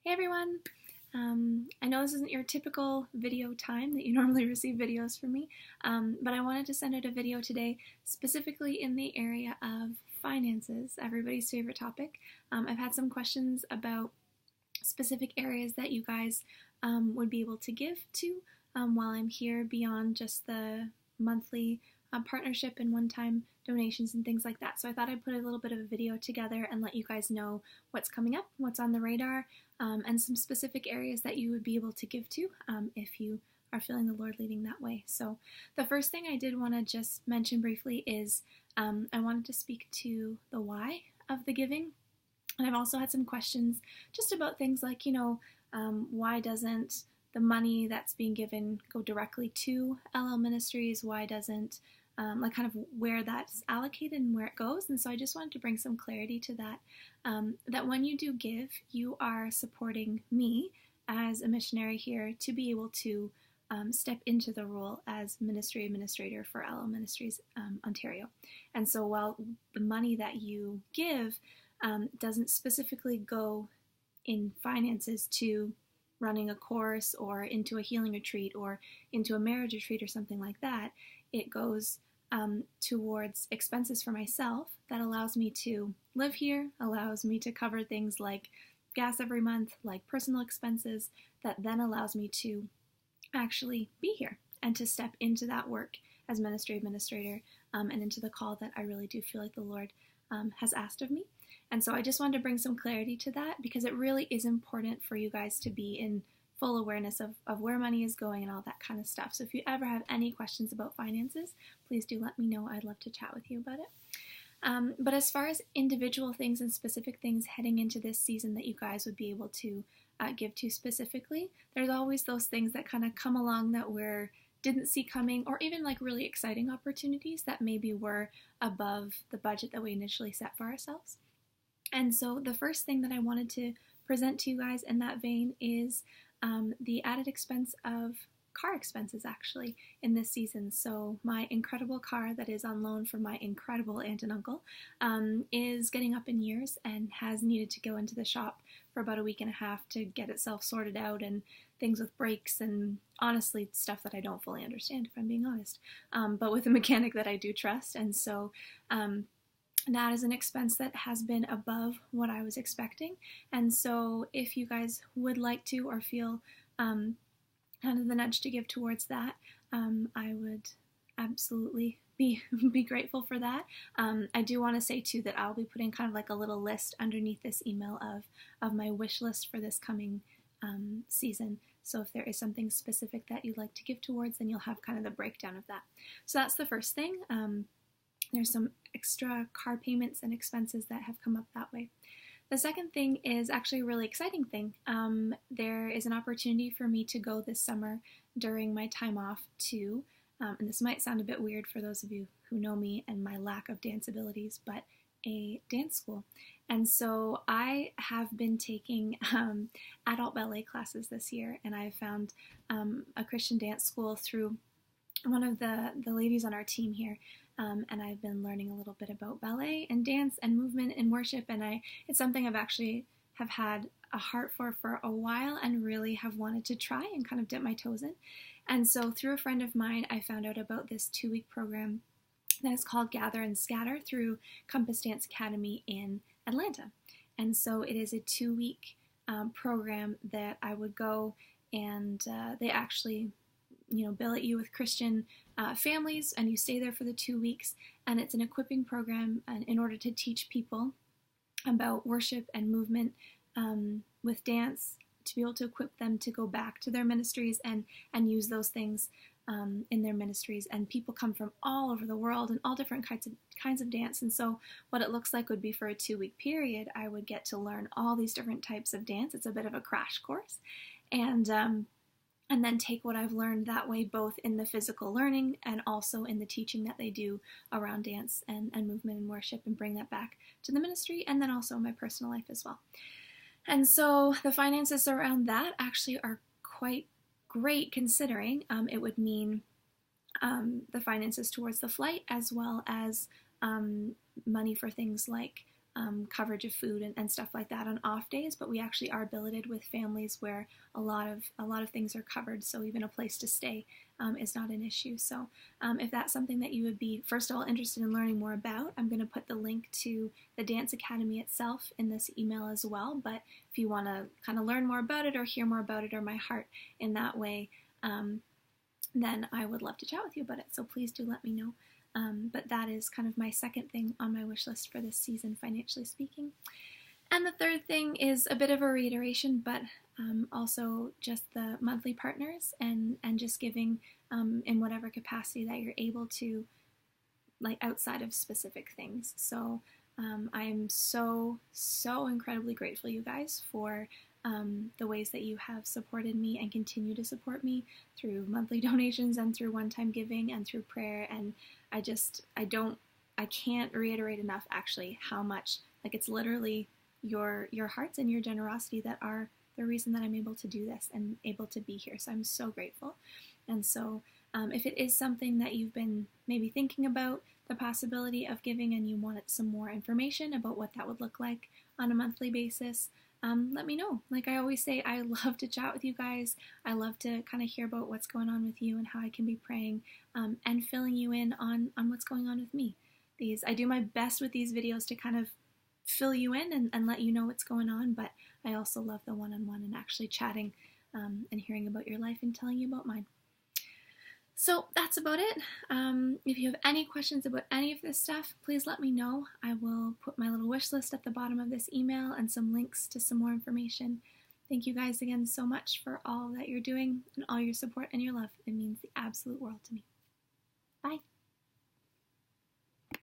Hey everyone! I know this isn't your typical video time that you normally receive videos from me, but I wanted to send out a video today specifically in the area of finances, everybody's favorite topic. I've had some questions about specific areas that you guys would be able to give to while I'm here beyond just the monthly partnership and one-time donations and things like that. So I thought I'd put a little bit of a video together and let you guys know what's coming up, what's on the radar, and some specific areas that you would be able to give to if you are feeling the Lord leading that way. So the first thing I did want to just mention briefly is I wanted to speak to the why of the giving. And I've also had some questions just about things like, why doesn't the money that's being given go directly to LL Ministries? Why doesn't, kind of where that's allocated and where it goes? And so I just wanted to bring some clarity to that, that when you do give, you are supporting me as a missionary here to be able to step into the role as ministry administrator for LL Ministries Ontario. And so while the money that you give doesn't specifically go in finances to running a course or into a healing retreat or into a marriage retreat or something like that, it goes towards expenses for myself that allows me to live here, allows me to cover things like gas every month, like personal expenses, that then allows me to actually be here and to step into that work as ministry administrator and into the call that I really do feel like the Lord has asked of me. And so I just wanted to bring some clarity to that because it really is important for you guys to be in full awareness of where money is going and all that kind of stuff. So if you ever have any questions about finances, please do let me know. I'd love to chat with you about it. But as far as individual things and specific things heading into this season that you guys would be able to give to specifically, there's always those things that kind of come along that we didn't see coming, or even like really exciting opportunities that maybe were above the budget that we initially set for ourselves. And so the first thing that I wanted to present to you guys in that vein is the added expense of car expenses actually in this season. So my incredible car that is on loan from my incredible aunt and uncle is getting up in years and has needed to go into the shop for about a week and a half to get itself sorted out and things with brakes and honestly stuff that I don't fully understand if I'm being honest, but with a mechanic that I do trust. And so that is an expense that has been above what I was expecting. And so if you guys would like to or feel kind of the nudge to give towards that, I would absolutely be grateful for that. I do want to say too that I'll be putting kind of like a little list underneath this email of my wish list for this coming season. So if there is something specific that you'd like to give towards, then you'll have kind of the breakdown of that. So that's the first thing. There's some extra car payments and expenses that have come up that way. The second thing is actually a really exciting thing. There is an opportunity for me to go this summer during my time off to, and this might sound a bit weird for those of you who know me and my lack of dance abilities, but a dance school. And so I have been taking adult ballet classes this year, and I found a Christian dance school through one of the ladies on our team here. And I've been learning a little bit about ballet and dance and movement and worship, and it's something I've actually have had a heart for a while and really have wanted to try and kind of dip my toes in. And so through a friend of mine, I found out about this 2-week program that is called Gather and Scatter through Compass Dance Academy in Atlanta. And so it is a 2-week program that I would go, and they actually billet you with Christian families, and you stay there for the 2 weeks, and it's an equipping program in order to teach people about worship and movement with dance, to be able to equip them to go back to their ministries and use those things in their ministries. And people come from all over the world and all different kinds of dance. And so what it looks like would be for a 2-week period, I would get to learn all these different types of dance. It's a bit of a crash course, and then take what I've learned that way, both in the physical learning and also in the teaching that they do around dance and movement and worship, and bring that back to the ministry and then also my personal life as well. And so the finances around that actually are quite great, considering it would mean the finances towards the flight, as well as money for things like coverage of food and stuff like that on off days, but we actually are billeted with families where a lot of things are covered, so even a place to stay is not an issue. So if that's something that you would be, first of all, interested in learning more about, I'm going to put the link to the Dance Academy itself in this email as well, but if you want to kind of learn more about it or hear more about it or my heart in that way, then I would love to chat with you about it, so please do let me know. But that is kind of my second thing on my wish list for this season, financially speaking. And the third thing is a bit of a reiteration, but also just the monthly partners and just giving in whatever capacity that you're able to, like outside of specific things. So I am so incredibly grateful, you guys, for the ways that you have supported me and continue to support me through monthly donations and through one-time giving and through prayer. And I can't reiterate enough actually how much, like, it's literally your hearts and your generosity that are the reason that I'm able to do this and able to be here. So I'm so grateful. And so if it is something that you've been maybe thinking about the possibility of giving and you wanted some more information about what that would look like on a monthly basis, let me know. Like I always say, I love to chat with you guys. I love to kind of hear about what's going on with you and how I can be praying and filling you in on what's going on with me. I do my best with these videos to kind of fill you in and let you know what's going on, but I also love the one-on-one and actually chatting and hearing about your life and telling you about mine. So that's about it. If you have any questions about any of this stuff, please let me know. I will put my little wish list at the bottom of this email and some links to some more information. Thank you guys again so much for all that you're doing and all your support and your love. It means the absolute world to me. Bye.